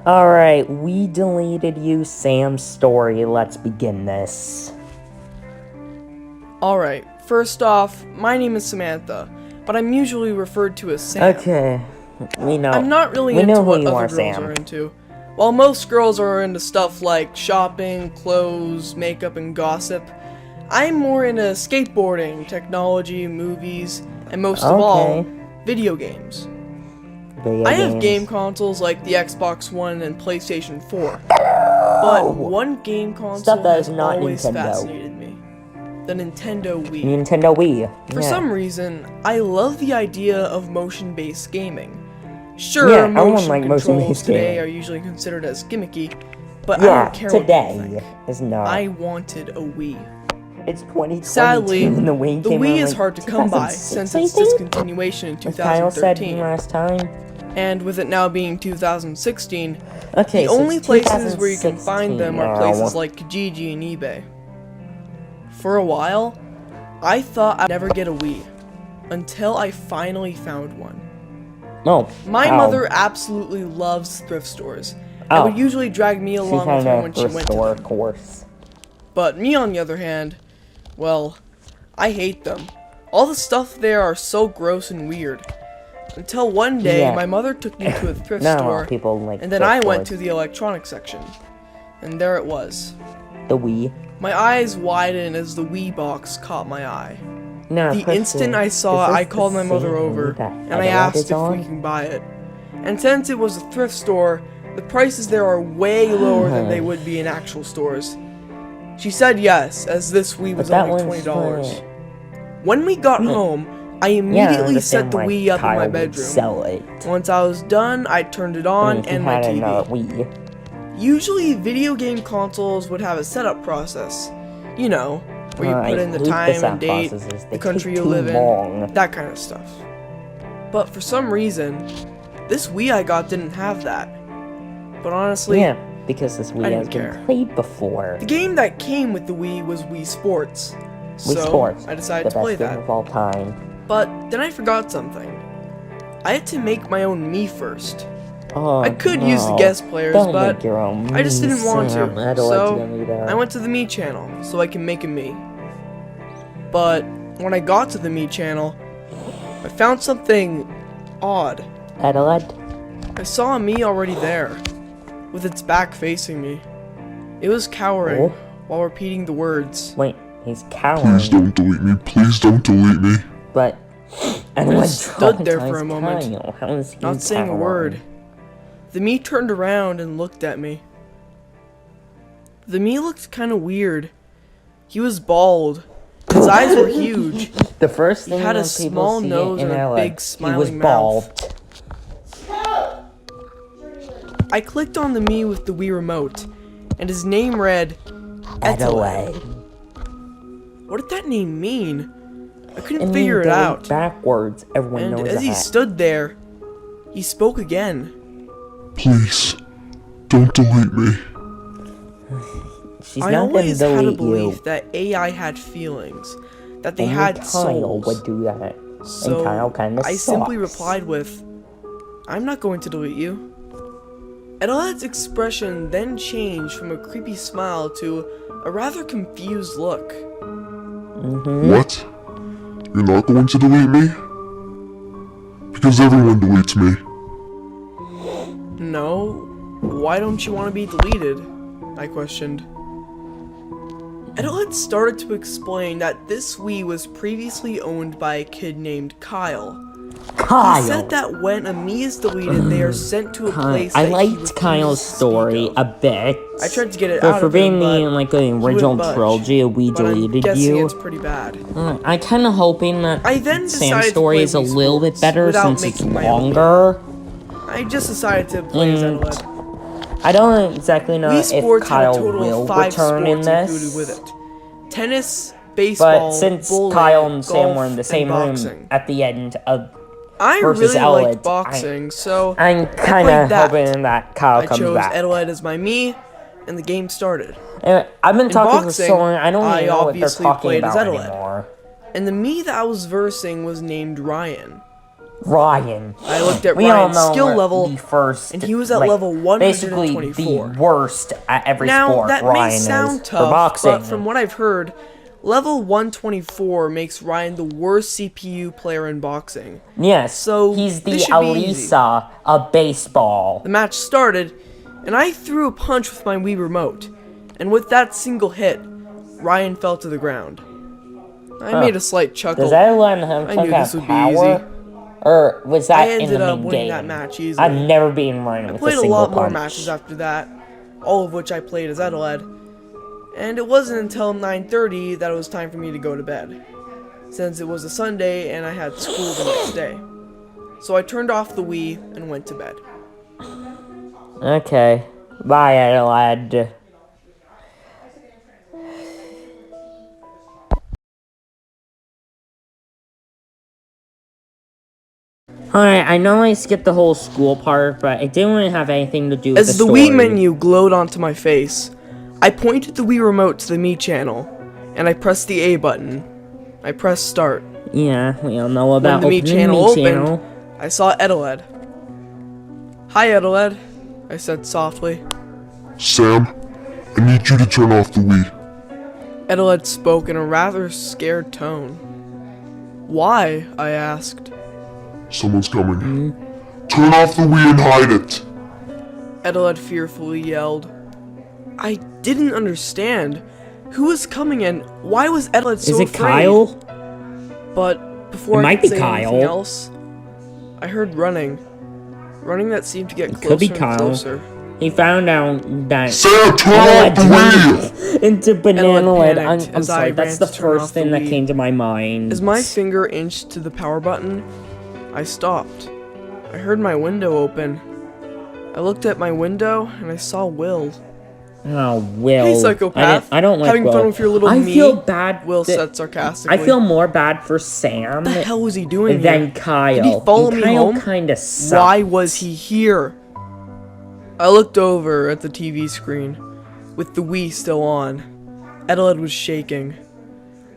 Alright, we deleted you, Sam's story. Let's begin this. Alright, first off, my name is Samantha, but I'm usually referred to as Sam. Okay, we know. I'm not really we into know what who you other are, girls Sam. are into. While most girls are into stuff like shopping, clothes, makeup, and gossip, I'm more into skateboarding, technology, movies, and most of all, video games. I have game consoles like the Xbox One and PlayStation 4, but one game console has always fascinated me. The Nintendo Wii. Nintendo Wii. For some reason, I love the idea of motion-based gaming. Sure, motion controls today are usually considered as gimmicky, but I don't care what you think. Is not. I wanted a Wii. It's 2022 Sadly, and the the Wii, Wii is hard to come by since its discontinuation in 2013. Last time. And with it now being 2016, the only places where you can find them are places like Kijiji and eBay. For a while, I thought I'd never get a Wii, until I finally found one. My mother absolutely loves thrift stores, and would usually drag me along with her when she went to them. Of course. But me, on the other hand, well, I hate them. All the stuff there are so gross and weird. Until one day, my mother took me to a thrift store, and then I went to the electronics section. And there it was. The Wii. My eyes widened as the Wii box caught my eye. The instant I saw it, I called my mother over, and I asked if we can buy it. And since it was a thrift store, the prices there are way lower than they would be in actual stores. She said yes, as this Wii was only $20. When we got home, I immediately set the Wii up in my bedroom. Once I was done, I turned it on and my TV. Usually, video game consoles would have a setup process. You know, where you put in the time and date, the country you live in, that kind of stuff. But for some reason, this Wii I got didn't have that. But honestly, because this Wii has been played before. The game that came with the Wii was Wii Sports. So I decided to play that. Of all time. But then I forgot something. I had to make my own Mii first. I could use the guest players, but I just didn't want to. So I went to the Mii channel so I can make a Mii. But when I got to the Mii channel, I found something odd. Adelaide? I saw a Mii already there, with its back facing me. It was cowering while repeating the words. Wait, he's cowering. Please don't delete me. Please don't delete me. But I stood there for a moment, not saying a word. The Mii turned around and looked at me. The Mii looked kind of weird. He was bald. His eyes were huge. The first thing he had a small nose and a big smiling mouth. I clicked on the Mii with the Wii remote, and his name read Adelaide. What did that name mean? I couldn't figure it out. Backwards, everyone knows and as he stood there, he spoke again. Please, don't delete me. She's I not always had a delete belief that AI had feelings, that they had souls. Would do that. So and I simply replied with, "I'm not going to delete you." Adelaide's expression then changed from a creepy smile to a rather confused look. What? You're not going to delete me? Because everyone deletes me. No, why don't you want to be deleted? I questioned. Adelaide started to explain that this Wii was previously owned by a kid named Kyle. He said that when a Mii is deleted, they are sent to a place I that liked Kyle's story a bit. I tried to get it out for of being him, like the original trilogy, We Deleted You. It's pretty bad. I kind of hoping that Sam's story is a little bit better since it's longer. I just decided to play as Adelaide. I don't exactly know if Kyle will return in this. Included with it. Tennis, baseball, but since bowling, Kyle and Sam golf, were in the same room at the end of I really liked boxing, so I'm kind of hoping that Kyle comes back. I chose Adelaide as my Mii, and the game started. Anyway, I've been talking for so long, I don't even know what they're talking about anymore. And the Mii that I was versing was named Ryan. Ryan. I looked at We all Ryan's know skill level, the first, and he was at like, level 124. basically the worst at every Now, sport that Ryan may sound is tough, for boxing. but from what I've heard, level 124 makes Ryan the worst CPU player in boxing. Yes, So he's the this should be easy. Alisa of baseball. The match started, and I threw a punch with my Wii remote, and with that single hit, Ryan fell to the ground. I made a slight chuckle. Does that let him I knew this would be power? easy. Or was that I in ended the up main winning game? that match easily. I've never beaten Ryan I with played a a single lot more punch. matches after that, all of which I played as Adelaide. And it wasn't until 9:30 that it was time for me to go to bed, since it was a Sunday and I had school the next day. So I turned off the Wii and went to bed. Okay. Bye, Adelaide. Alright, I know I skipped the whole school part, but it didn't really have anything to do with As the Wii menu glowed onto my face, I pointed the Wii remote to the Me channel, and I pressed the A button. I pressed start. Yeah, we all know about when the Me channel opened, channel. I saw Adelaide. Hi, Adelaide, I said softly. Sam, I need you to turn off the Wii. Adelaide spoke in a rather scared tone. Why? I asked. Someone's coming. Turn off the Wii and hide it. Adelaide fearfully yelled. I didn't understand. Who was coming and why was Adelaide so afraid? Is it Kyle? But before It I might could be say Kyle. anything else, I heard running. Running that seemed to get closer Could be and Kyle. closer. He found out that Sam, turn off the Wii! into Banana Land. panicked I'm as I sorry, that's ran the to turn first off the thing that Wii. came to my mind. As my finger inched to the power button, I stopped. I heard my window open. I looked at my window and I saw Will. Oh, Will. Hey, psychopath. I don't like Having Will. fun with your little I me? feel bad. Will said sarcastically. I feel more bad for Sam What the hell was he doing than here? Kyle. Did he follow And me Kyle home? kinda sucks. Why was he here? I looked over at the TV screen, with the Wii still on. Adelaide was shaking.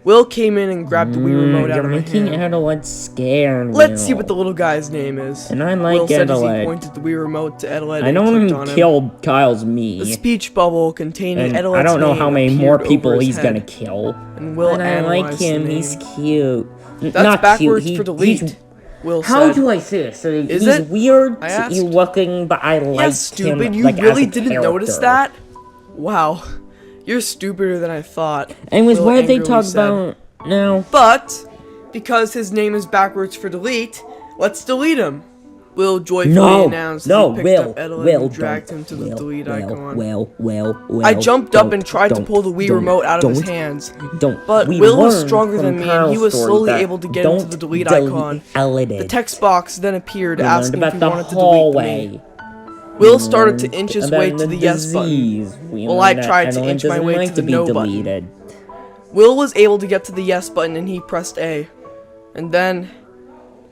Will came in and grabbed the Wii remote out of my You're making hand. Adelaide scared. Let's see what the little guy's name is. And I like Will said as he Adelaide. pointed the Wii remote to Adelaide I and know clicked him on him. killed Kyle's The me. speech bubble containing And Adelaide's I don't know name how many more appeared people over his he's head, gonna kill. And Will And I like analyzed the him, name. he's cute. That's Not backwards cute. for delete. He's, Will how said. do I say this? So Is he's it? weird I asked. looking, but I like Yeah, him. stupid. You like, really as a didn't notice character. that? Wow. You're stupider than I thought. Anyways, Will what did they angrily talk said. about now? But, because his name is backwards for delete, let's delete him. Will joyfully announced as he picked up Adelaide and dragged him to the delete icon. Will, I jumped up and tried to pull the Wii remote out of his hands. But We Will was learned stronger from than me, and Kyle's he was story slowly that able to get into the delete icon. Adelaide. The text box then appeared We learned asking about if the we wanted to hallway. delete me. Will started to inch his About way to the yes button. disease. Well, I tried to inch my way to the no button. deleted. Will was able to get to the yes button and he pressed A. And then,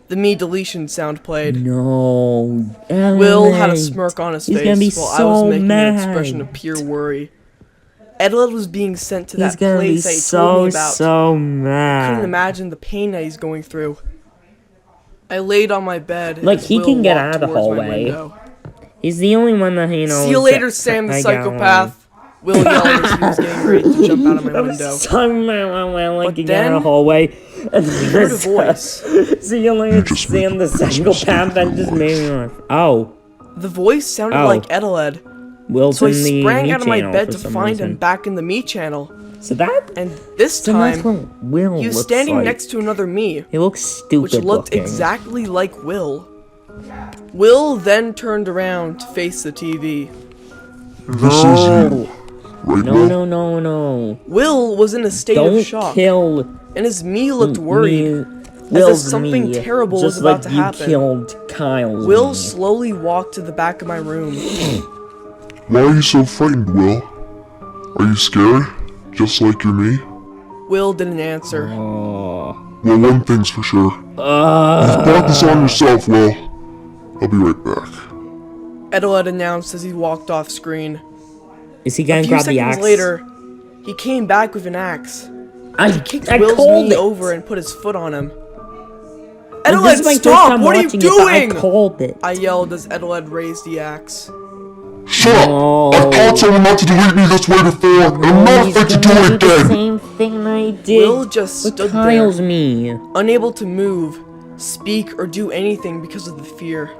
the me deletion sound played. No. Will had a smirk on his He's face gonna be while I so was making mad. an expression of pure worry. Adelaide was being sent to He's that gonna be place that he told me so, about. so I couldn't mad. imagine the pain that he's going through. I laid on my bed. Like, as he Will can get walked out of the towards my hallway. window. He's the only one that he knows. See you later, Sam the psychopath. Will yelled as he was getting ready to jump out of my window. Like But down the then, hallway. And I heard a voice. See you later, just Sam the made the psychopath. That just made me laugh. Oh, The voice sounded Oh. like Adelaide. Will's So I in the sprang Me out of my channel bed for to some find him reason. back in the me channel. So that. And this So that's time, what Will he was looks standing like. next to another me, He looks stupid which looked looking. exactly like Will. Will then turned around to face the TV. This is you. Right, No, Will? no. Will was in a state Don't of shock, kill and his me looked worried, me. as if Will's something me, terrible just was about like to you happen. killed Kyle's Will me. slowly walked to the back of my room. Why are you so frightened, Will? Are you scared? Just like you're me? Will didn't answer. Oh. Well, one thing's for sure. You brought this on yourself, Will. I'll be right back. Adelaide announced as he walked off screen. Is he A gonna few grab the seconds axe? later, he came back with an axe. I Kicked I Will's called knee it. over and put his foot on him. Edeled, stop! What are you doing? I called it. I yelled as Edeled raised the axe. Shut up! I've taught someone not to delete me this way before, and I'm not afraid to do it the again! Same thing I did. Will just stood Kyle's there, me. unable to move, speak, or do anything because of the fear.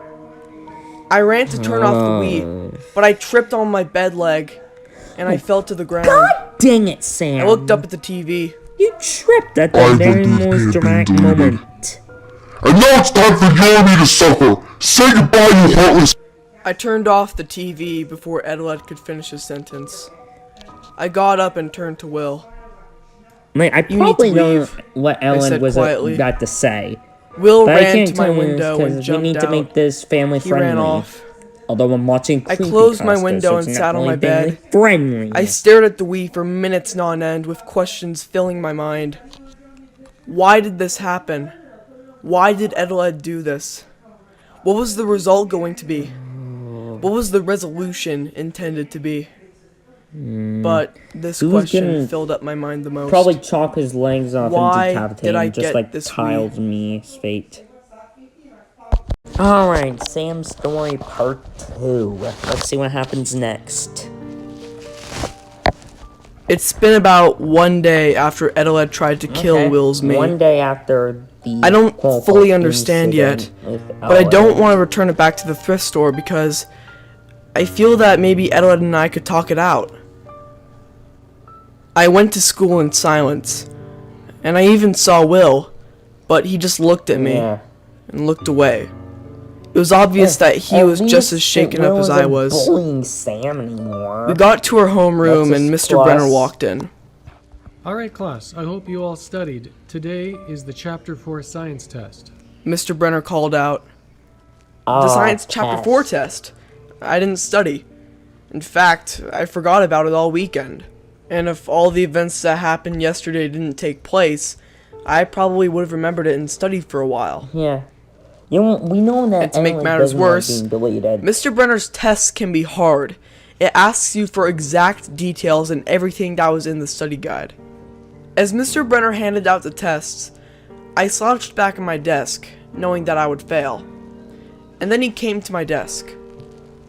I ran to turn off the Wii, but I tripped on my bed leg, and I fell to the ground. God dang it, Sam! I looked up at the TV. You tripped at the very most dramatic moment. And now it's time for you and me to suffer! Say goodbye, you heartless— I turned off the TV before Edeled could finish his sentence. I got up and turned to Will. Mate, I probably know what Ellen was about to say. Will ran to my window and jumped out. We need to make this family friendly. He ran off. Although I'm watching I closed my window and sat on my bed. Friendly. I stared at the Wii for minutes on end with questions filling my mind. Why did this happen? Why did Edeled do this? What was the result going to be? What was the resolution intended to be? But this question filled up my mind the most. Probably chop his legs off and decapitate him, just like Kyle's me's fate. Alright, Sam's story part 2. Let's see what happens next. It's been about one day after Edeled tried to kill Will's mate. One day after the I don't fully understand yet, but I don't want to return it back to the thrift store because I feel that maybe Edeled and I could talk it out. I went to school in silence, and I even saw Will, but he just looked at me and looked away. It was obvious that he was just as shaken up as I was. Bullying Sam anymore. We got to our homeroom and Mr. Brenner walked in. Alright class, I hope you all studied. Today is the Chapter 4 science test. Mr. Brenner called out. The science Chapter 4 test? I didn't study. In fact, I forgot about it all weekend. And if all the events that happened yesterday didn't take place, I probably would have remembered it and studied for a while. Yeah. We know that. And to make matters worse, Mr. Brenner's tests can be hard. It asks you for exact details and everything that was in the study guide. As Mr. Brenner handed out the tests, I slouched back at my desk, knowing that I would fail. And then he came to my desk.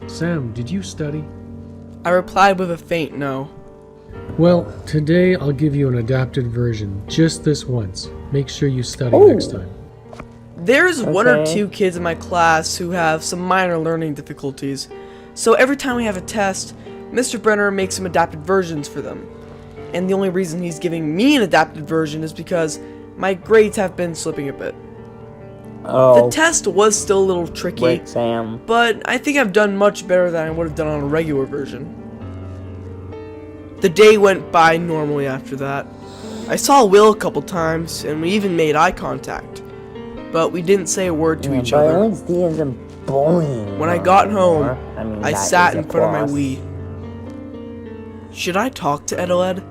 Sam, did you study? I replied with a faint no. Well, today I'll give you an adapted version, just this once. Make sure you study next time. There's one or two kids in my class who have some minor learning difficulties, so every time we have a test, Mr. Brenner makes some adapted versions for them. And the only reason he's giving me an adapted version is because my grades have been slipping a bit. The test was still a little tricky, but I think I've done much better than I would have done on a regular version. The day went by normally after that. I saw Will a couple times, and we even made eye contact. But we didn't say a word to each other. When I got home, I sat in front of my Wii. Should I talk to Edeled?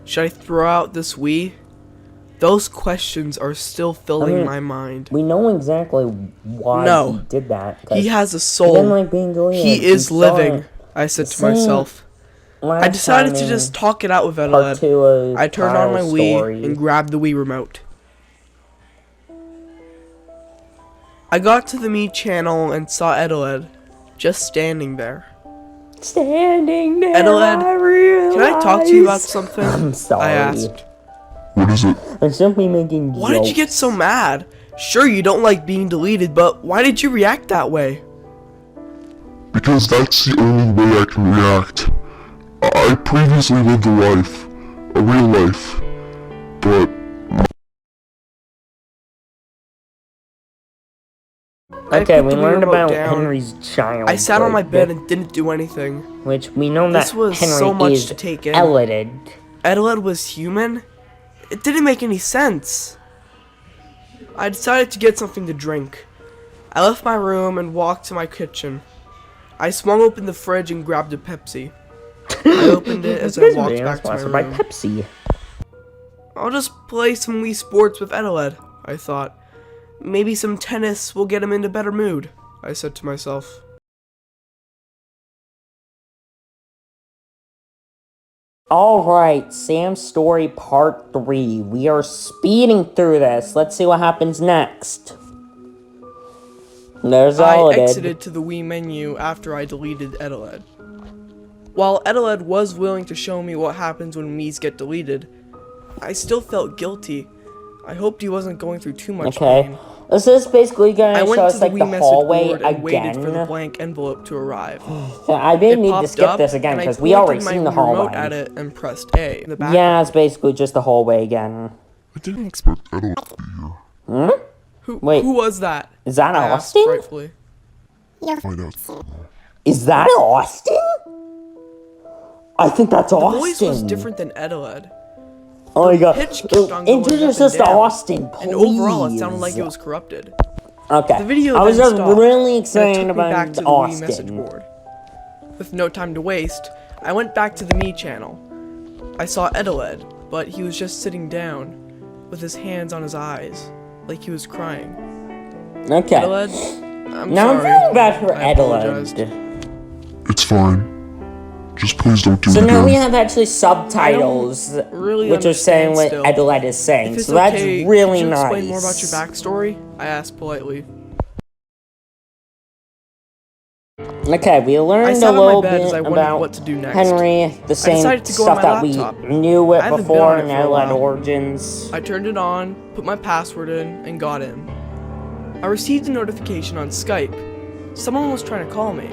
Should I throw out this Wii? Those questions are still filling my mind. We know exactly why he did that. He has a soul. He is living, I said to myself. I decided to just talk it out with Edeled. I turned on my Wii and grabbed the Wii remote. I got to the Me channel and saw Edeled just standing there. Edeled, can I talk to you about something? I'm sorry. I asked. What is it? I'm simply making jokes. Why did you get so mad? Sure, you don't like being deleted, but why did you react that way? Because that's the only way I can react. I previously lived a life, a real life, but... Okay, we learned about Henry's child. I sat on my bed and didn't do anything. Which we know that this was Henry so much is to take in. Edeled. Edeled was human? It didn't make any sense. I decided to get something to drink. I left my room and walked to my kitchen. I swung open the fridge and grabbed a Pepsi. I opened it as I walked back to my room. By Pepsi. I'll just play some Wii Sports with Edeled, I thought. Maybe some tennis will get him into better mood, I said to myself. Alright, Sam's story part 3. We are speeding through this. Let's see what happens next. There's I all it is. exited to the Wii menu after I deleted Edeled. While Edeled was willing to show me what happens when Miis get deleted, I still felt guilty. I hoped he wasn't going through too much pain. This is basically gonna I show went us to the like Wii the message hallway board and waited for the again. blank envelope to arrive. I may It need to popped skip up, this again and I because we already pointed seen my the Wii remote hallway. at it and pressed A in the background. Yeah, it's basically just the hallway again. I didn't expect Edeled to be here. Who was that? Is that I asked Austin? frightfully. Find out soon. Is that Austin? I think that's The Austin. voice was different than Edeled. Oh my god. Pitch kept on going Introduce up us and to down, Austin, please. And overall, it sounded like it was corrupted. Okay. The video I was then just stopped, really and it excited took me back about to the Wii message Austin. board. With no time to waste, I went back to the Mii channel. I saw Edeled, but he was just sitting down, with his hands on his eyes, like he was crying. Okay. Edeled, I'm Now I'm sorry. feeling bad for I apologized. Edeled. It's fine. Just please don't do So it now we again. have actually subtitles, really which are saying what understand still. Edeled is saying. If it's So that's okay, really could you nice. explain more about your backstory? I asked politely. Okay, we I learned sat a on my little bed as bit I wondered about what to do next. Henry, the same decided to go on stuff my that we laptop. knew I it haven't been before on it in for a Edeled while. Origins. I turned it on, put my password in, and got in. I received a notification on Skype. Someone was trying to call me.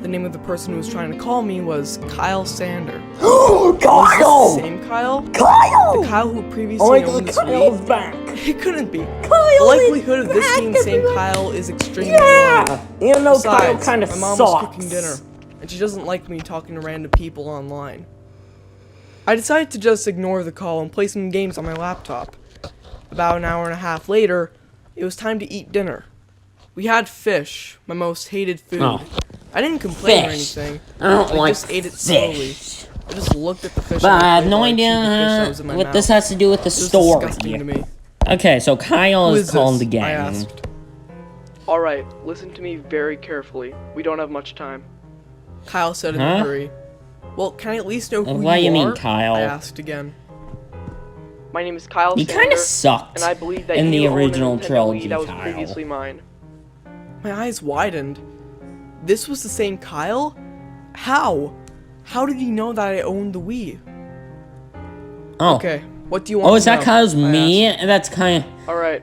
The name of the person who was trying to call me was Kyle Sander. Oh, Kyle! Was this the same Kyle? Kyle! The Kyle who previously Oh my owned god, this Kyle's Wii? back! It couldn't be. Kyle The likelihood is of this being the back, same everyone. Kyle is extremely Yeah! low. Even though Kyle Besides, kind of my mom sucks. was cooking dinner, and she doesn't like me talking to random people online. I decided to just ignore the call and play some games on my laptop. About an hour and a half later, it was time to eat dinner. We had fish, my most hated food. Oh. I didn't complain or Fish. anything. I don't I like just ate it fish. slowly. I just looked at the fish. But on my I have plate no while I chewed the fish that idea was in my what mouth. this has to do with the It was story. disgusting to me. Okay, so Kyle Who is called this? again. I asked. Alright, listen to me very carefully. We don't have much time. Kyle said in a Huh? hurry. Well, can I at least know who What do you mean, are? Kyle? I asked again. My name is Kyle He kind of sucked and I believe that in the you own a original Nintendo trilogy, Wii that was Kyle. previously mine. My eyes widened. This was the same Kyle? How? How did he know that I owned the Wii? Oh. Okay, what do you want Oh, is to that know? Kyle's I me? asked. That's kind of... Alright.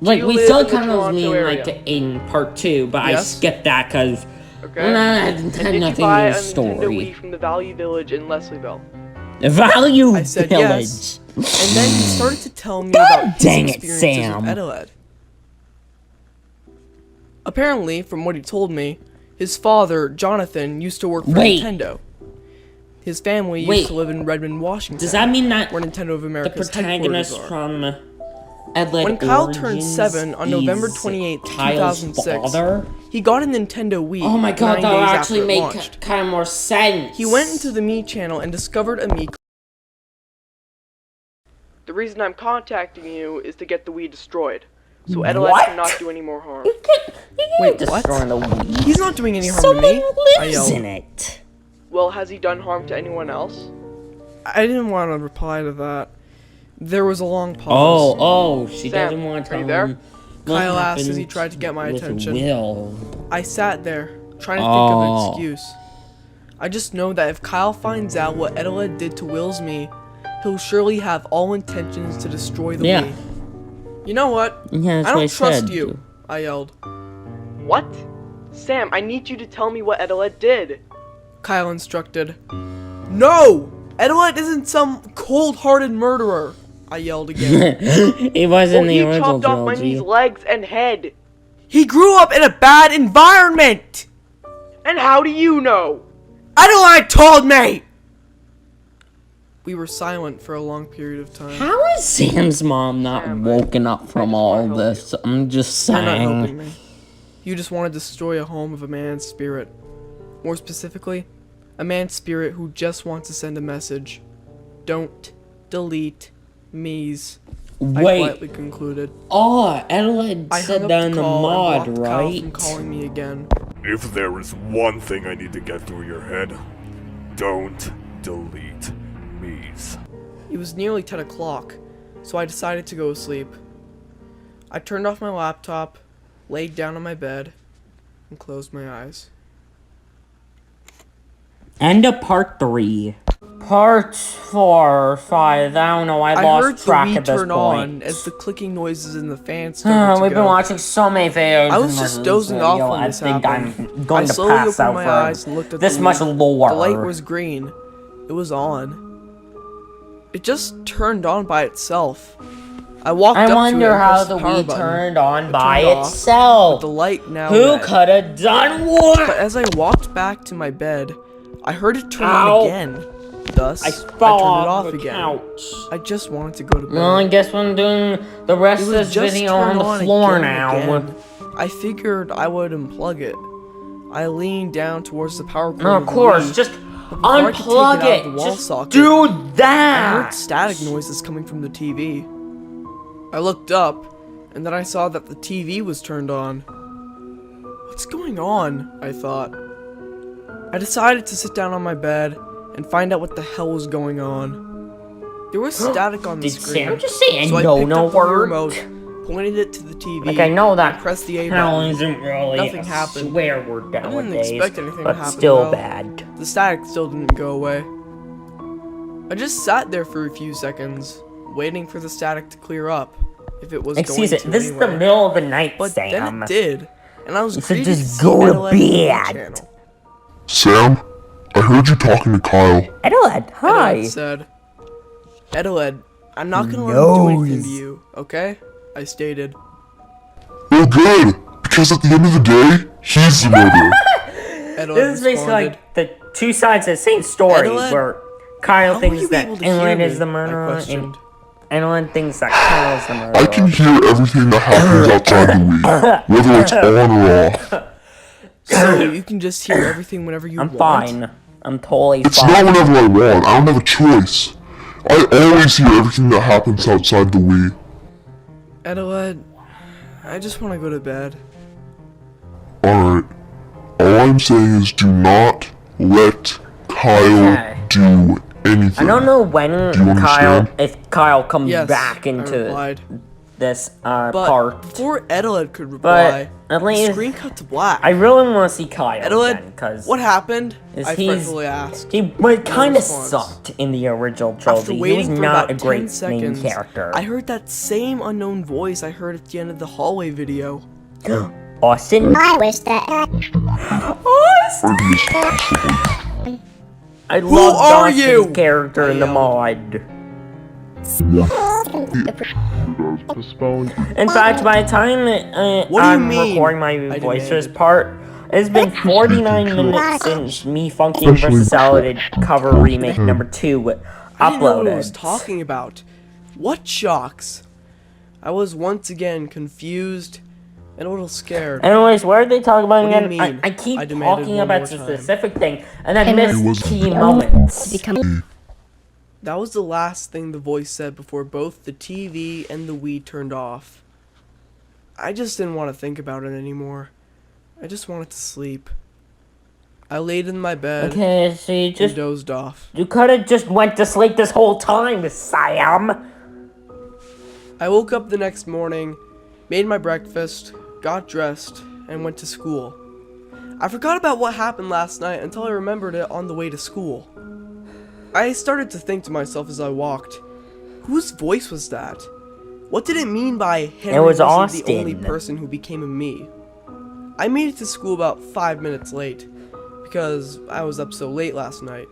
Like, you we live saw in the Kyle's Toronto me, area? like, in part 2, but I Yes? skipped that because... Okay. had And nothing did to you do buy a with the Nintendo story. Wii from the Value Village in Leslieville? The Value I said Village. yes. And then he started to tell me God about his dang it, experiences Sam. with Edeled. Apparently, from what he told me, his father, Jonathan, used to work for Wait. Nintendo. His family Wait. used to live in Redmond, Washington. Does that mean that where Nintendo of the America's protagonist headquarters are. from Edeled When Kyle turned Origins 7 on November is 28th, Kyle's 2006, father? he got a Nintendo Wii. Oh my god, 9 that would days actually after it make launched. kind of more sense. He went into the Mii channel and discovered a Mii. The reason I'm contacting you is to get the Wii destroyed, so Edeled What? cannot do any more harm. You can't Wait, destroy the Wii. He's not doing any harm Someone to me. I lives yelled. in it. Well, has he done harm to anyone else? I didn't want to reply to that. There was a long pause. Oh, she Sam, doesn't want to are you tell there? him what Kyle asked as he happened tried to get my with attention. Will. I sat there, trying to think of an Oh. excuse. I just know that if Kyle finds out what Edeled did to Will's me, he'll surely have all intentions to destroy the Yeah. Wii. You know what? Yeah, that's I what don't trust said. you, I yelled. What? Sam, I need you to tell me what Edeled did. Kyle instructed. No! Edeled isn't some cold-hearted murderer, I yelled again. It was in the he original chopped off my trilogy. niece's legs and head. He grew up in a bad environment! And how do you know? Edeled told me! We were silent for a long period of time. How is Sam's mom not Sam, woken up from all help this? I'm just You're not helping saying. me. You just want to destroy a home of a man's spirit. More specifically, a man's spirit who just wants to send a message. Don't delete Miis. I Wait. quietly concluded. Oh, Edeled I said hung that up in the the call mod, and blocked Kyle right? from calling me again. If there is one thing I need to get through your head, don't delete Miis. It was nearly 10 o'clock, so I decided to go to sleep. I turned off my laptop, laid down on my bed, and closed my eyes. End of part 3. Part 4 or 5, I don't know, I lost track at this turn point. On as the clicking noises in the fan started to We've been watching so many videos. I was just dozing off when this happened. I'm going to slowly pass opened out my for eyes and looked at this the much lore. The light was green. It was on. It just turned on by itself. I walked up to it. I wonder how the Wii turned on by itself. The light now. Who could have done what? But as I walked back to my bed, I heard it turn on again. Thus, I turned it off again. I just wanted to go to bed. Well, I guess I'm doing the rest of this video on the floor now. I figured I would unplug it. I leaned down towards the power cord. No, of course, just unplug it. Just do that. I heard static noises coming from the TV. I looked up, and then I saw that the TV was turned on. What's going on? I thought. I decided to sit down on my bed and find out what the hell was going on. There was static on the screen. Did Sam just say so I picked up the remote, pointed it to the TV, like I know that pressed the A button. Isn't really Nothing happened. Swear word nowadays, I didn't expect anything to happen, still though. bad. The static still didn't go away. I just sat there for a few seconds, waiting for the static to clear up. If it was Excuse going it, to this anyway. is the middle of the night, But Sam. then it did, and I was you should greeted just to go see to Adelaide bed. Sam, I heard you talking to Kyle. Adelaide, hi. Adelaide said, Adelaide, I'm not gonna let him do anything to you, okay? I stated. Well, good, because at the end of the day, he's the murderer. Adelaide This is basically like the two sides of the same story, where Kyle thinks that Adelaide is the murderer, and Adelaide thinks that Kyle's the murderer. I can hear everything that happens outside the Wii, whether it's on or off. So you can just hear everything whenever you want? I'm fine. I'm totally It's fine. not whenever I want. I don't have a choice. I always hear everything that happens outside the Wii. Adelaide, I just want to go to bed. Alright. All I'm saying is do not let Kyle do anything. I don't know when if Kyle comes Yes, back I into replied. this But part. before Adelaide could reply, at least the screen cut to black. I really want to see Kyle Adelaide, again, because what happened? I fretfully asked. he kind of sucked in the original After trilogy. He waiting was for not about a great 10 seconds, main character. I heard that same unknown voice I heard at the end of the hallway video. Austin? I wish that. I love are Austin's you? character in the mod. In fact, by the time I'm recording my voice for this part, it's been 49 minutes since Me Funky vs. Salad Cover Remake number 2 I didn't know what I was uploaded. talking about. What shocks? I was once again confused and a little scared. Anyways, what are they talking about What do you again? mean? I keep I demanded talking one about more the time. specific thing, and I miss key moments. That was the last thing the voice said before both the TV and the Wii turned off. I just didn't want to think about it anymore. I just wanted to sleep. I laid in my bed Okay, so you and just... dozed off. You could've just went to sleep this whole time, Sam. I woke up the next morning, made my breakfast, got dressed, and went to school. I forgot about what happened last night until I remembered it on the way to school. I started to think to myself as I walked, whose voice was that? What did it mean by Henry was wasn't Austin. the only person who became a me? I made it to school about 5 minutes late, because I was up so late last night.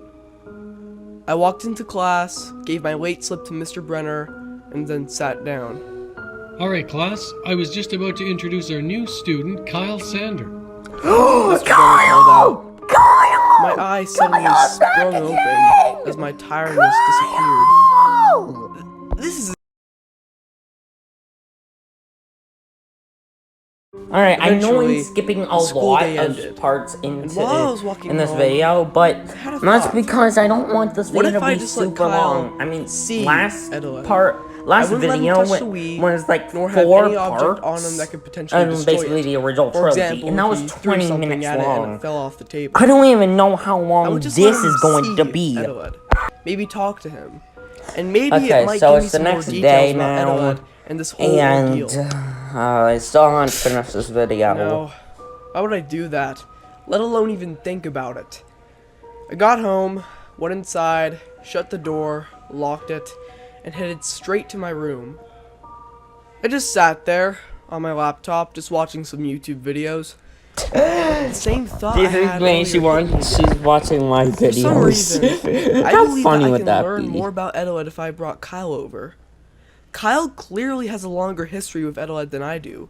I walked into class, gave my late slip to Mr. Brenner, and then sat down. Alright, class, I was just about to introduce our new student, Kyle Sander. Mr. Brenner called out. My eyes suddenly sprung open as my tiredness disappeared. This is... Alright, I know I'm Eventually, skipping a the school lot day of ended. parts And while I was walking in this home, video, but had a that's thought. because I don't want this What video if to I be just let super Kyle long. I mean, see last Adelaide? last I wouldn't let him video touch the Wii, was like nor have 4 any object parts, on him that could potentially and destroy basically it. the original For trilogy, example, and that if was he threw 20 something minutes at it and long. it fell off the table. I don't even know how I long would just this let him is going to see be. Adelaide. Maybe talk to him. And maybe Okay, it might so give me it's the some more next details day about now, Adelaide and this whole ordeal. I still haven't finished this video. No, why would I do that? Let alone even think about it. I got home, went inside, shut the door, locked it, and headed straight to my room. I just sat there on my laptop, just watching some YouTube videos. Same thought I had earlier. She's watching my videos. For some reason, I How believe funny I would can that learn be? more about Edeled if I brought Kyle over. Kyle clearly has a longer history with Edeled than I do.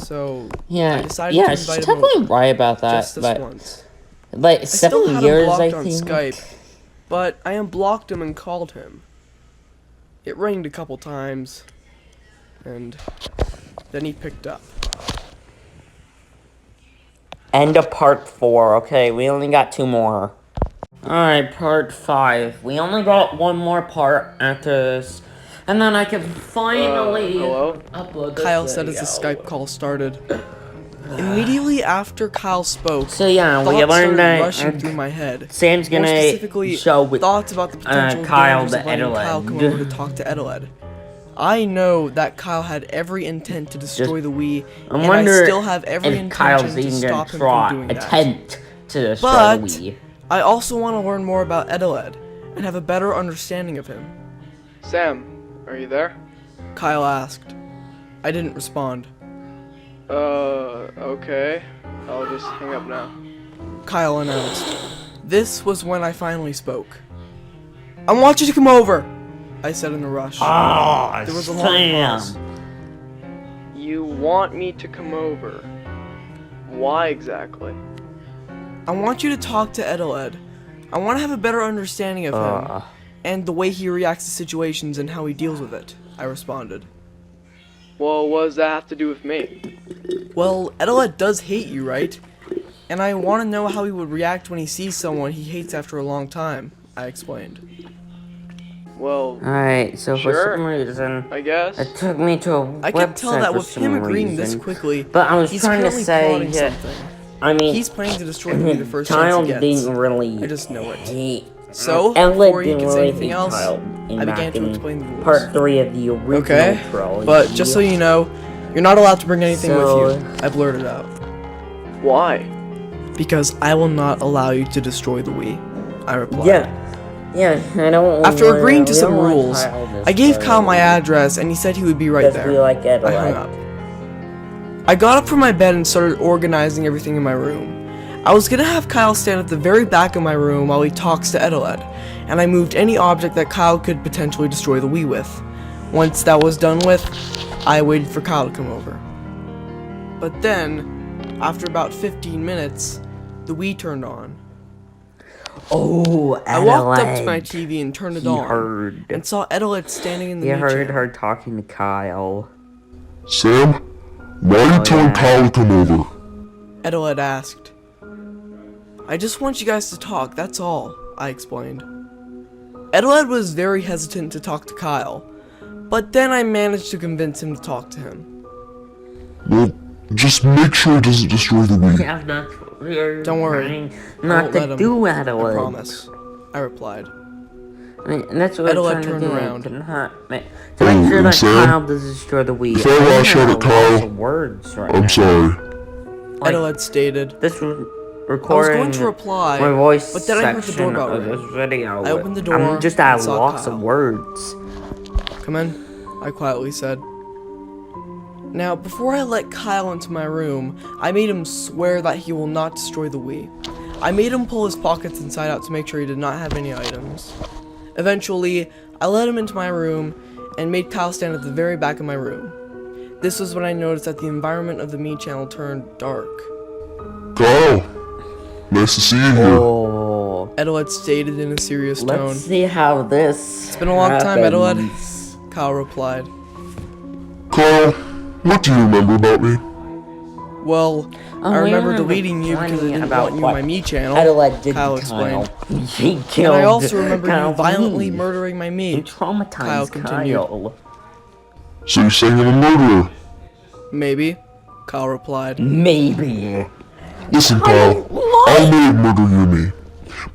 So, I decided to she's invite him over. definitely right about that. Just this But once. like I still 7 had years, him blocked I on think. Skype, but I unblocked him and called him. It rang a couple times, and then he picked up. End of part 4. Okay, we only got 2 more. Alright, part 5. We only got 1 more part after this. And then I can finally upload this Kyle said video. as the Skype call started. Immediately after Kyle spoke, So yeah, we thoughts learned started that rushing through my head. Sam's More gonna specifically, show with thoughts about the potential Kyle dangers the of letting Kyle come over to talk to Edeled. I know that Kyle had every intent to destroy the Wii, and I still have every if Kyle's intention to even stop gonna him try from doing that. attempt to destroy But the Wii. I also want to learn more about Edeled and have a better understanding of him. Sam, are you there? Kyle asked. I didn't respond. Okay. I'll just hang up now. Kyle announced. This was when I finally spoke. I want you to come over, I said in a rush. There was a long pause. You want me to come over? Why exactly? I want you to talk to Edeled. I want to have a better understanding of him and the way he reacts to situations and how he deals with it, I responded. Well, what does that have to do with me? Well, Edeled does hate you, right? And I want to know how he would react when he sees someone he hates after a long time, I explained. Well, alright, so sure, for some reason, I guess. it took me to a website I could tell that for with some him agreeing reason. this quickly, But I was he's trying to currently say plotting that, something. I mean, He's planning to destroy me the first chance Kyle he gets. didn't really I just know it. hate. So, Edeled before you didn't can say really anything hate else, Kyle I began to explain the rules. Part 3 of the original Okay, Trilogy. but just so you know, you're not allowed to bring anything with you. I blurted out. Why? Because I will not allow you to destroy the Wii, I replied. Yeah, I don't. After agreeing to some rules, I gave Kyle my address and he said he would be right there. We like Edeled. I hung up. I got up from my bed and started organizing everything in my room. I was gonna have Kyle stand at the very back of my room while he talks to Edeled, and I moved any object that Kyle could potentially destroy the Wii with. Once that was done with, I waited for Kyle to come over. But then, after about 15 minutes, the Wii turned on. Oh, Edeled. I walked up to my TV and turned it on, and saw Edeled standing in the Wii heard chair. her talking to Kyle. Sam, why are you telling Kyle to come over? Edeled asked. I just want you guys to talk, that's all, I explained. Edeled was very hesitant to talk to Kyle, but then I managed to convince him to talk to him. Well, just make sure it doesn't destroy the Wii. Don't worry, Not to do Edeled. I promise, I replied. I mean, that's what Edeled I'm trying turned to do. around. To make sure that Sam? Kyle doesn't destroy the Wii. Before I shout at Kyle, words right I'm now. sorry. Edeled stated. This was I was recording going to reply, my voice but then I heard the section doorbell of ring. this video. I opened the door I'm just at and saw loss Kyle. of words. Come in, I quietly said. Now, before I let Kyle into my room, I made him swear that he will not destroy the Wii. I made him pull his pockets inside out to make sure he did not have any items. Eventually, I let him into my room and made Kyle stand at the very back of my room. This was when I noticed that the environment of the Me channel turned dark. Kyle, nice to see you here. Oh, Edeled stated in a serious tone. let's see how this. It's been a long time, Edeled. happens. Kyle replied. Kyle, what do you remember about me? Well, I remember deleting you because I didn't want you in my Me channel. Edeled did Kyle to explained. Kyle. He And killed I also remember Kyle you violently Lee. murdering my He Me. traumatized Kyle continued. Kyle. So you're saying I'm a murderer? Maybe, Kyle replied. Maybe. Listen, Kyle, I may have murdered you and me,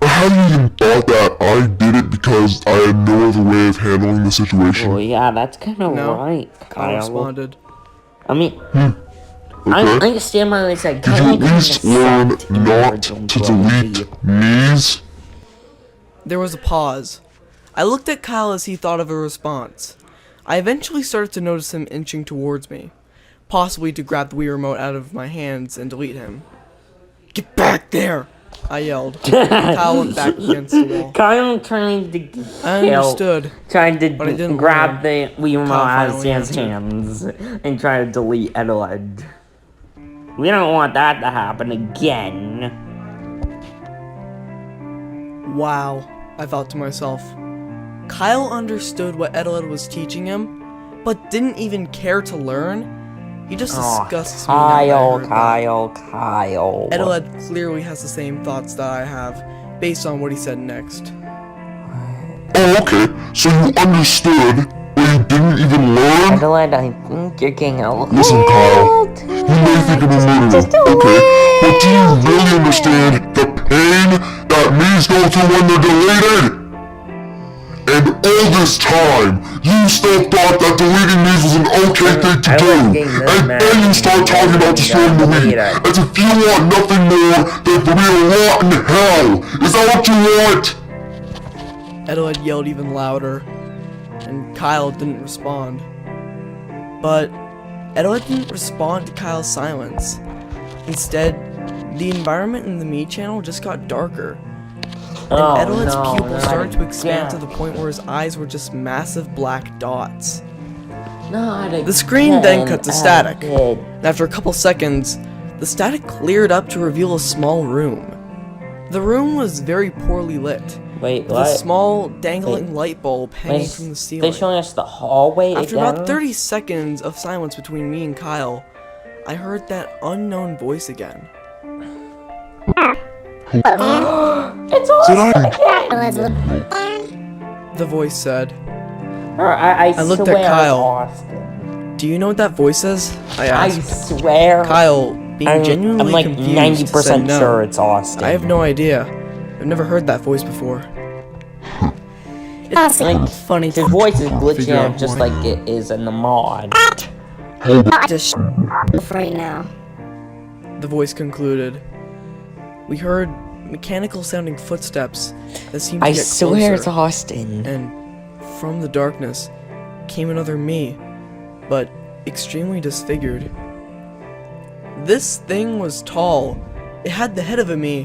but have you even thought that I did it because because I had no other way of handling the situation. Well, yeah, that's kind of No. right, Kyle Kyle. responded. I mean, Okay. I stand by what I said. Did you at least learn not to delete me's? There was a pause. I looked at Kyle as he thought of a response. I eventually started to notice him inching towards me, possibly to grab the Wii remote out of my hands and delete him. Get back there! I yelled. Kyle went back against the wall. Kyle trying to I understood. Trying to but I didn't grab learn. the Wii remote out of finally his hands and try to delete Edward. We don't want that to happen again. Wow, I thought to myself. Kyle understood what Edward was teaching him, but didn't even care to learn. He just disgusts me now that I heard that. Kyle. Edward clearly has the same thoughts that I have, based on what he said next. Oh, okay. So you understood, but you didn't even learn? Edward, I think you're getting a little Listen, Kyle. You may think I'm a murderer, okay? But do you really understand the pain that me's go through when they're deleted? And all this time, you still thought that deleting me's was an okay thing to do. And then you start talking about destroying the Wii, as if you want nothing more than for me to rot in hell. Is that what you want? Edward yelled even louder, and Kyle didn't respond. But Edward didn't respond to Kyle's silence. Instead, the environment in the Me channel just got darker. And Edward's pupils started to expand to the point where his eyes were just massive black dots. The screen then cut to static. And after a couple seconds, the static cleared up to reveal a small room. The room was very poorly lit. Wait, with what? a small dangling light bulb hanging from the ceiling. They're showing us the hallway After again? about 30 seconds of silence between me and Kyle, I heard that unknown voice again. It's Austin! The voice said. I looked swear at Kyle. Austin. Do you know what that voice is? I I asked. swear. Kyle, being genuinely I'm like confused, 90% said no. sure it's Austin. I have no idea. I've never heard that voice before. It's like, funny. His voice is glitching Figure out out just why. like it is in the mod. Just right now. The voice concluded. We heard mechanical sounding footsteps that seemed to I get swear it's closer. Austin. And from the darkness came another me, but extremely disfigured. This thing was tall. It had the head of a me,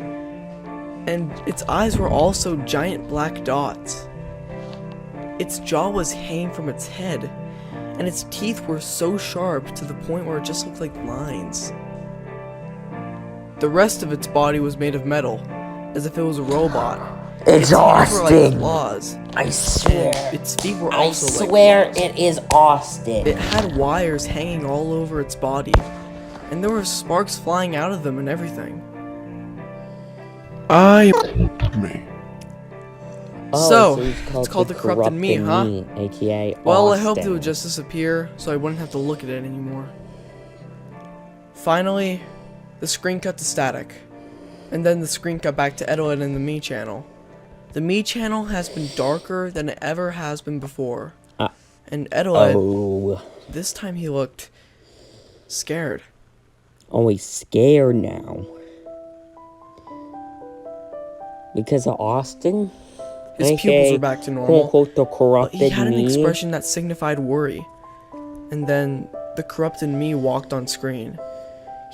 and its eyes were also giant black dots. Its jaw was hanging from its head, and its teeth were so sharp to the point where it just looked like lines. The rest of its body was made of metal, as if it was a robot. It's Its hands were like Austin. claws, I swear. and its feet were I also swear like claws. it is Austin. It had wires hanging all over its body, and there were sparks flying out of them and everything. Me. So, it's called the Corrupted Me, huh? AKA Well, I Austin. hoped it would just disappear, so I wouldn't have to look at it anymore. Finally, the screen cut to static, and then the screen cut back to Edward and the Me channel. The Me channel has been darker than it ever has been before, and Edward, this time he looked scared. Oh, he's scared now. Because of Austin? His pupils were back to normal, Quote, the but corrupted he had an me. expression that signified worry. And then, the corrupted Me walked on screen.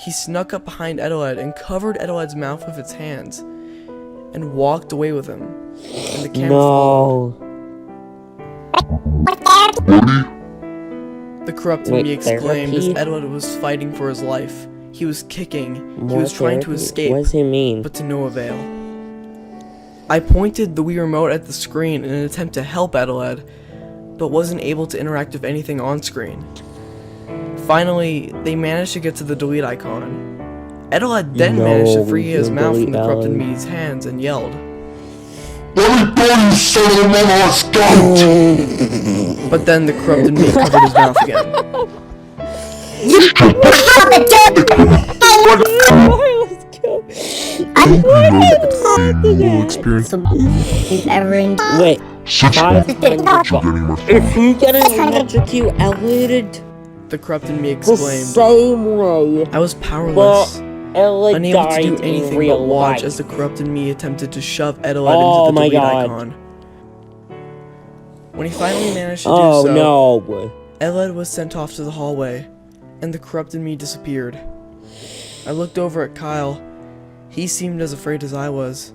He snuck up behind Edward and covered Edward's mouth with its hands, and walked away with him. And the camera followed. The corrupted Wait, Me exclaimed as therapy? Edward was fighting for his life. He was kicking, he More was trying to therapy? escape, What does he mean? but to no avail. I pointed the Wii remote at the screen in an attempt to help Edward, but wasn't able to interact with anything on screen. Finally, they managed to get to the delete icon. Edward then managed to free his mouth from the corrupted Me's hands and yelled. Let me go, you son of a mama scout! But then the corrupted Me covered his mouth again. You'll experience He's ever in. Wait, such five getting my is he getting electrocuted? The corrupted me The exclaimed. same way. I was powerless, Elliot unable to died do in anything but real watch life. as the corrupted me attempted to shove Edeled Oh into the my delete God. icon. When he finally managed to Oh do so, no. Edeled was sent off to the hallway, and the corrupted me disappeared. I looked over at Kyle. He seemed as afraid as I was.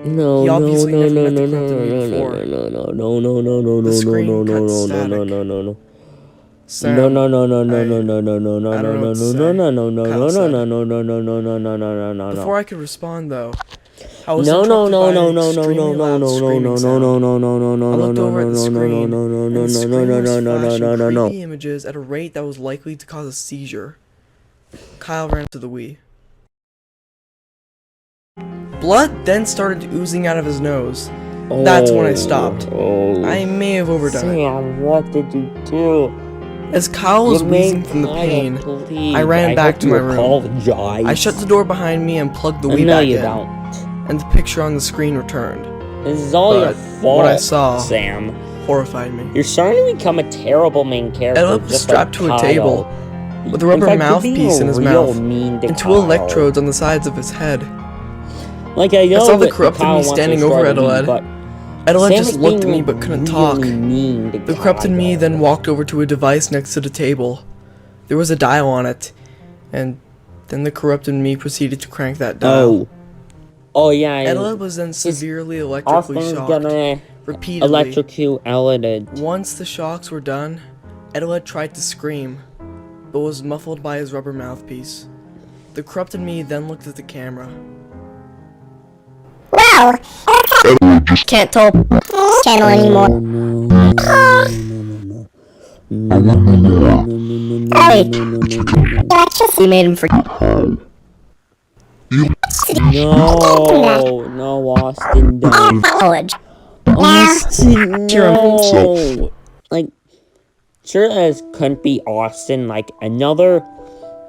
No, He no, obviously no, never no, met the no, corrupted me no, before. no, no, no, no, no, no, The no, screen no, cut no, static. no, no, no, no. Sam, No, no, no, no, no, I- no, no, no, no, no, I don't know no, what to no, say. no, no, no, no, Kyle no, said. no, no, no, no, no, no, no, no, no, no. Before I could respond, though, I was No, no, interrupted no, by no, an no, no, extremely no, no, loud no, no, screaming no, sound. no, no, no, no, no, I no, looked no, over at the no, no, screen, no, no, no, and the no, screen no, was no, no, flashing no, no, no. creepy images at a rate that was likely to cause a seizure. Kyle ran to the Wii. Blood then started oozing out of his nose. That's when I stopped. I may have overdone it. Sam, what did you do? As Kyle was You wheezing made from the Kyle pain, bleed. I ran back hope to you my room. apologize. I shut the door behind me and plugged the Wii No, back you in, don't. and the picture on the screen returned. This is all your But fault, what I saw Sam. horrified me. You're starting to become a terrible main character. Edeled was just strapped like to a Kyle. table, with a In rubber fact, you're mouthpiece being in his real mouth, mean to and 2 Kyle. electrodes on the sides of his head. Like I know I saw the that corrupted Kyle me wants to standing destroy over the Wii, Edeled. but Edeled Sam just is looked at being me but couldn't really talk. mean to The corrupted me Kyle. then walked over to a device next to the table. There was a dial on it, and then the corrupted me proceeded to crank that dial. Oh yeah. Edeled was then severely electrically Austin's shocked, gonna repeatedly. electrocute Edeled. Once the shocks were done, Edeled tried to scream, but was muffled by his rubber mouthpiece. The corrupted me then looked at the camera. Wow! Can't tell channel anymore. Wait. Electricity made him forget. No, Austin, don't. College. Austin, no. Like, sure as couldn't be Austin, like another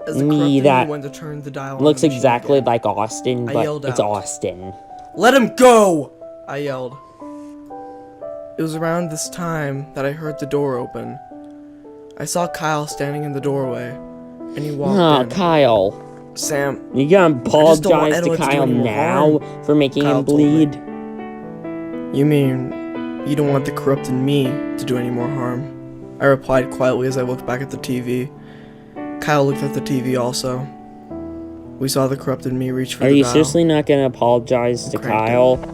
As the me corrupted that me went to turn the dial on looks the machine exactly again. like Austin, I but yelled it's out. Austin. Let him go! I yelled. It was around this time that I heard the door open. I saw Kyle standing in the doorway, and he walked in. Kyle. Sam, You gonna just don't want apologize to Edward to do Kyle any more now for making Kyle him told me. bleed? you mean you don't want the corrupted me to do any more harm? I replied quietly as I looked back at the TV. Kyle looked at the TV also. We saw the corrupted me reach for Are the you dial. seriously not gonna apologize to Cranked it. Kyle?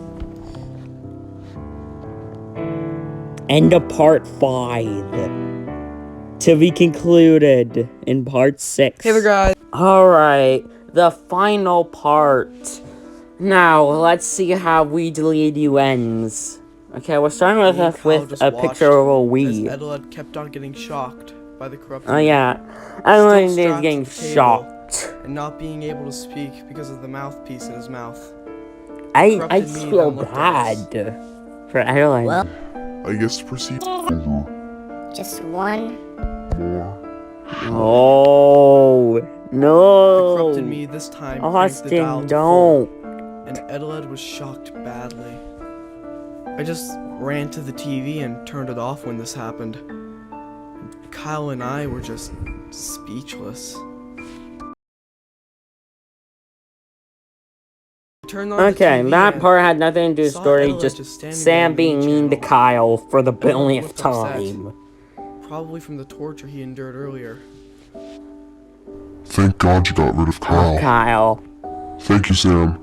End of part 5. To be concluded in part 6. Hey there, guys. Alright, the final part. Now, let's see how Wii Deleted You ends. Okay, we're starting Me and with Kyle just a watched picture of a as Wii. Edeled kept on getting shocked by the corrupted Oh me. yeah, everyone is strapped getting to the table. shocked. And not being able to speak because of the mouthpiece in his mouth. I corrupted me feel then looked at us. bad for Adeline. Well, I guess to proceed over just one. more. Oh The no! corrupted me this time cranked the dial Austin, to full, don't. and Edeled was shocked badly. I just ran to the TV and turned it off when this happened. Kyle and I were just speechless. Turned on the Okay, TV that and part had nothing to do with the saw story. Edeled Just standing Sam on the being Wii mean to channel. Kyle for the billionth looked upset. time. Probably from the torture he endured earlier. Thank God you got rid of Oh, Kyle. Kyle. Thank you, Sam.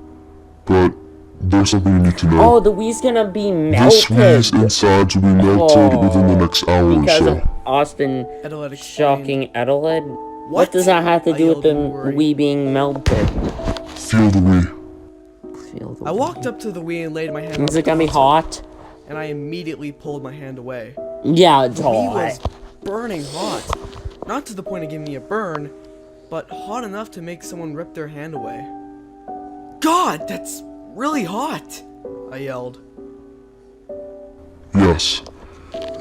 But there's something you need to know. Oh, the Wii's gonna be This Wii's melted insides will be melted within the next hour or because so. of Austin Edeled explained. shocking Edeled. What What? does that have to I do with yelled the in worry. Wii being melted? Feel the Wii. Feel the I Wii. walked up to the Wii and laid my hand on Is the it gonna be console, hot? and I immediately pulled my hand away. Yeah, it's The Wii hot. was burning hot. Not to the point of giving me a burn, but hot enough to make someone rip their hand away. God, that's really hot! I yelled. Yes.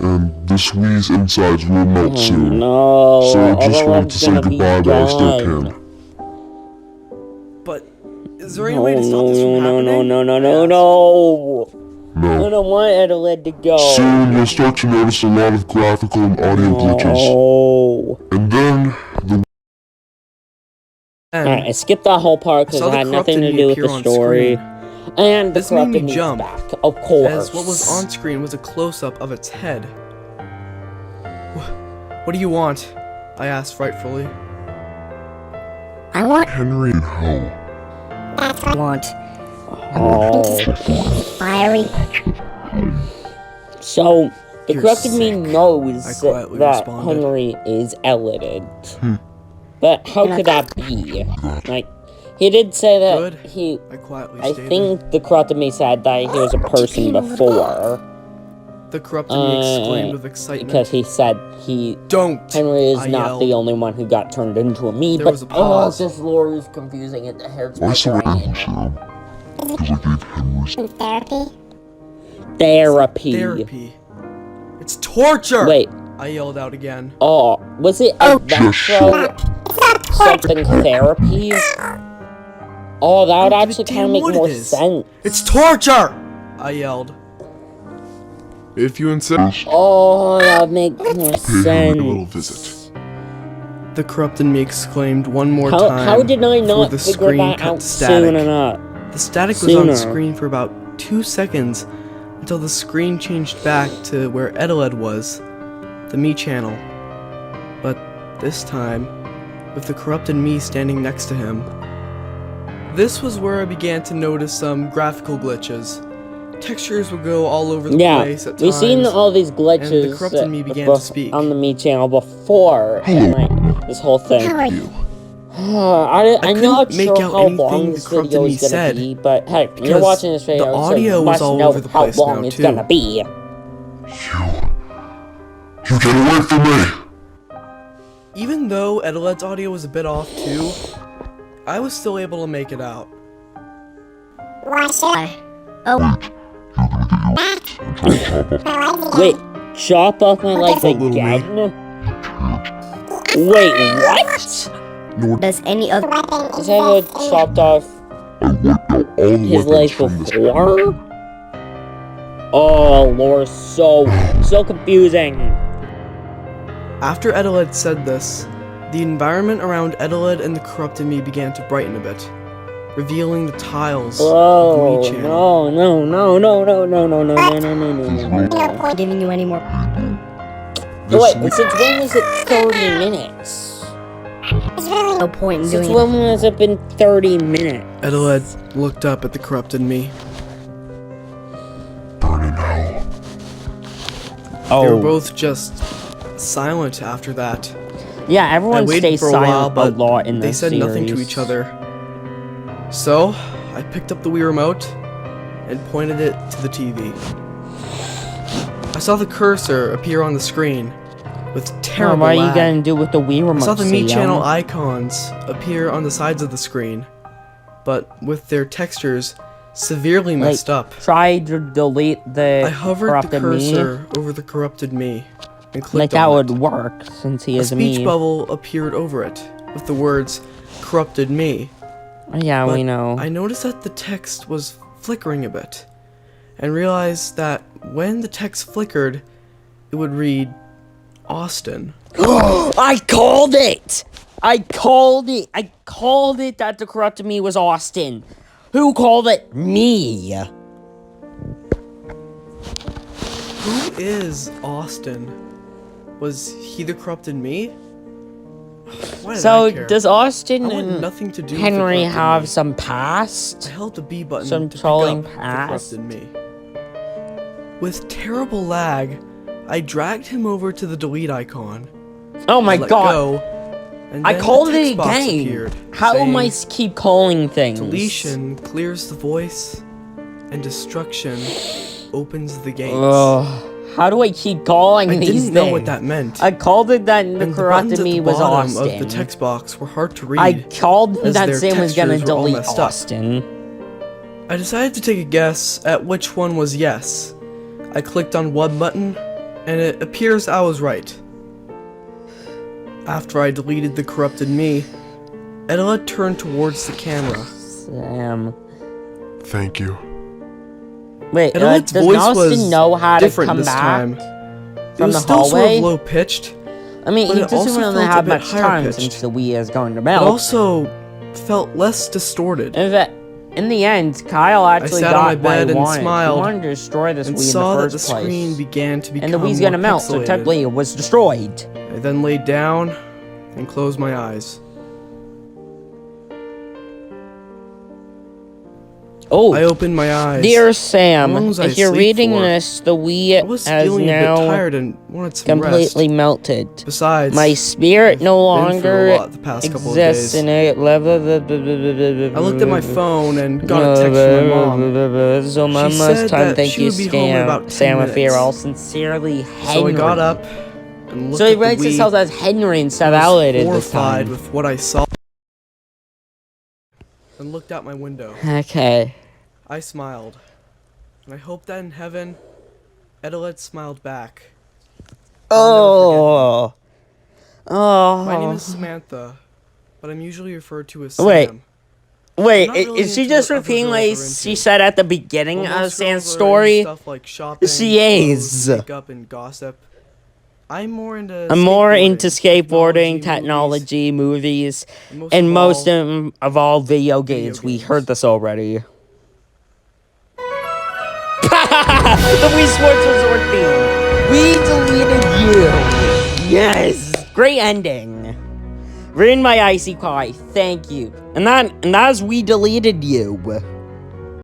And this Wii's insides will melt soon. No, So I just wanted everyone's to say gonna be goodbye while I still done. can. But Is there any way to stop this from happening? No. No. I don't want Adelaide to go. Soon you'll start to notice a lot of graphical and audio glitches. And then the Alright, I skipped that whole part because it had nothing to do with the story. And the this made me corrupted jump, back, of course. as what was on screen was a close-up of its head. What do you want? I asked frightfully. I want Henry and Ho. that's what I want. Fiery. So, the You're corrupted me sick. knows I quietly that responded. Henry is edited. But how could that be? Like, he did say that Good. he... I quietly I stated. think the corrupted me said that he was a person before. The corrupted me exclaimed with excitement. Because he said he... Don't! Henry is I not yelled. the only one who got turned into a me, There but was a pause. this lore is confusing and it hurts Why my so angry, brain. Sharon? Because I gave Henry Therapy. Therapy. It's torture! Wait, I yelled out again. oh, was it electro something therapy? Oh, that would Give a actually damn kind of make what it more is. sense. It's torture! I yelled. If you insist, Oh, that would make more pay Henry a little sense. visit. The corrupted me exclaimed one more How, time. how did I before not the figure screen that cut out to static. soon enough? The static was on Sooner. screen for about 2 seconds until the screen changed back to where Edeled was, the me channel. But this time, with the corrupted me standing next to him. This was where I began to notice some graphical glitches. Textures would go all over the place at times. we've seen all these and the glitches corrupted me began to speak. on the me channel before, and like this whole thing. How are you? I'm not couldn't make sure out how long anything this the corrupted video me is gonna said, be, but hey, you're because watching this video, the so audio you was must all know over the how place long now, it's too. gonna be. You get away from me! Even though Edeled's audio was a bit off too, I was still able to make it out. Why should I? Oh, Wait, chop off my legs little again? Wait, what? does any other Is that what chopped off I wiped out all the his weapons legs from this before? Oh, lore is so confusing. After Edeled said this, the environment around Edeled and the corrupted me began to brighten a bit, revealing the tiles of the Oh, me channel. no. no point giving you any more? Wait, since when was it 30 minutes? There's really no point in Since doing when has it been 30 minutes? Edeled looked up at the corrupted me. burn in hell. They were both just silent after that. Yeah, I everyone waited stays for a while, silent a but lot in they this said nothing to series. each other. So, I picked up the Wii remote and pointed it to the TV. I saw the cursor appear on the screen with terrible What are you lag. gonna do with the Wii remote? I saw the Me Sam? channel icons appear on the sides of the screen, but with their textures severely messed up. Try to delete the I hovered the corrupted cursor over the corrupted me and clicked Like that on would it. work since he A is a speech me. bubble appeared over it with the words "corrupted me." Yeah, But we know. I noticed that the text was flickering a bit, and realized that when the text flickered, it would read Austin. I called it! I called it that the corrupted me was Austin. Who called it? Me. Who is Austin? Was he the corrupted me? Why did So I care? does Austin I want and nothing to do with the Henry corrupted have me. some I past? held the B button Some to pick trolling up the past? corrupted me. With terrible lag, I dragged him over to the delete icon. Oh my let god! Go, and I then called the it text box again. appeared, How am I saying, keep calling things? Deletion clears the voice, and destruction opens the gates. Ugh. How do I keep calling I these didn't things? know what that meant. I called it that the and the buttons corrupted at me the was bottom Austin. of the text box were hard to read. I called as that their Sam was gonna textures were all delete messed up. Austin. I decided to take a guess at which one was yes. I clicked on one button, and it appears I was right. After I deleted the corrupted me, Edela turned towards the camera Sam. Thank you. Wait, Idolit's does voice Austin was know how to different come this back time. from It was the still hallway? sort of low pitched. I mean, but he it doesn't also really felt a have bit much higher time pitched. since the Wii is going to It melt. also felt less distorted. In the end, Kyle actually sat got on my what bed he and wanted. smiled He wanted to destroy this and Wii in saw the that first the place. screen began to become And the Wii's more gonna melt, so pixelated. technically it was destroyed. I then laid down and closed my eyes. Oh, I opened my eyes. dear Sam, How long was I if you're asleep reading for? this, the I Wii was has feeling a bit now tired and wanted some completely rest. melted. Besides, My spirit no been through a longer lot the past couple of exists days. in a I looked at my phone and got a text from my mom. So one She last said time, that thank she you, would be home in about 10 Sam Affair. minutes. I'll sincerely, Henry. So I got up and looked So he at the writes Wii. himself as Henry instead of I was Allied this horrified time. with what I saw and looked out my window. Okay. I smiled, and I hoped that in heaven, Edelette smiled back. Oh. Oh. My name is Samantha, but I'm usually referred to as Sam. Wait. Wait, I'm not really is she into just what other repeating girls what are she into. said at the beginning While of most Sam's girls are into story? stuff like shopping, She clothes, is. makeup, and gossip. I'm more into skateboarding, technology, technology, movies, movies, and most all, of all video games. We heard this already. The Wii Sports Resort theme. We deleted you. Yes. Great ending. Written by Icy Pie. Thank you. And that is We Deleted You.